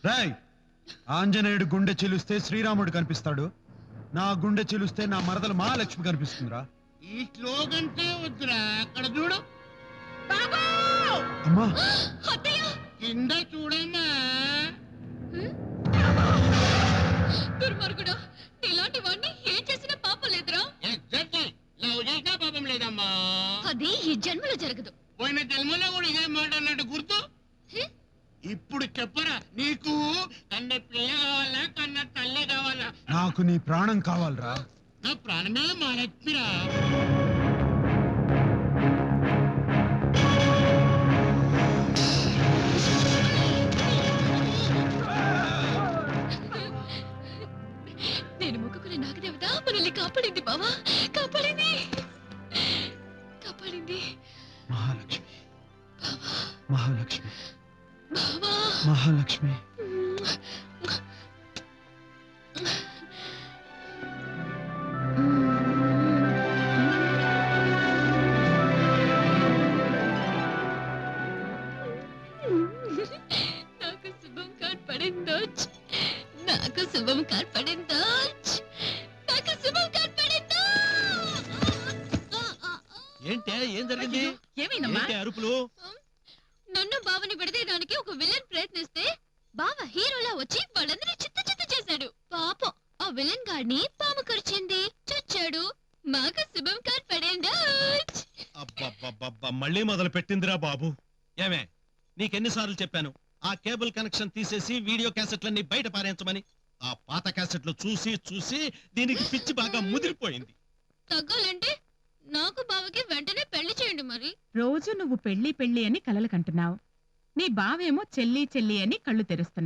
రాయ్ ఆంజనేయుడు గుండె చిలుస్తే శ్రీరాముడు కనిపిస్తాడు, నా గుండె చిలుస్తే నా మరదలు మహాలక్ష్మి కనిపిస్తుందిరా. ఈ స్లోగంతే వద్దురా, అక్కడ చూడు. అమ్మా కింద చూడమ్మా. దుర్మార్గుడా, ఇలాంటి వాడిని ఏం చేసినా పాపం లేదురా. ఎగ్జాక్ట్లీ, లవ్ చేసినా పాపం లేదమ్మా. అది ఈ జన్మలో జరగదు. పోయిన జన్మలో కూడా ఇదే మాట అన్నట్టు గుర్తు. ఇప్పుడు చెప్పరా, నీకు కన్న పిల్ల కావాలా కన్న తల్లే కావాలా? నాకు నీ ప్రాణం కావాలరా. నా ప్రాణమే మహాలక్ష్మిరా. నేను మొక్కుకునే నాగదేవత మనల్ని కాపాడింది బావా, కాపాడింది కాపాడింది. మహాలక్ష్మి మహాలక్ష్మి బావా మహాలక్ష్మి. నాకు శుభం కార్డ్ పడిందో, నాకు శుభం కార్డ్ పడిందో, నాకు శుభం కార్డ్ పడిందో. ఏంటే ఏం జరిగింది? ఏమైందమ్మా? అరుపులు? నన్ను బావని విడదీయడానికి ఒక విలన్ ప్రయత్నిస్తే బావ హీరోలా వచ్చి వాళ్ళందరినీ చిత్త చిత్త చేశాడు. పాపం ఆ విలన్ గాడిని పాము కరిచింది, చచ్చాడు. మాకు శుభం కార్డ్ పడిందో. అబ్బబ్బబ్బబ్బా, మళ్ళీ మొదలు పెట్టిందిరా బాబు. ఏమే, నీకెన్నిసార్లు చెప్పాను ఆ కేబుల్ కనెక్షన్ తీసేసి వీడియో క్యాసెట్లన్నీ బయట పారేయించమని? ఆ పాత క్యాసెట్లు చూసి చూసి దీనికి పిచ్చి బాగా ముదిరిపోయింది. తగ్గాలంటే నాకు బావకి వెంటనే పెళ్లి చేయండి. మరి రోజు నువ్వు పెళ్లి పెళ్లి అని కలలు కంటున్నావు, నీ బావేమో చెల్లి చెల్లి అని కళ్ళు తెరుస్తున్నాడు.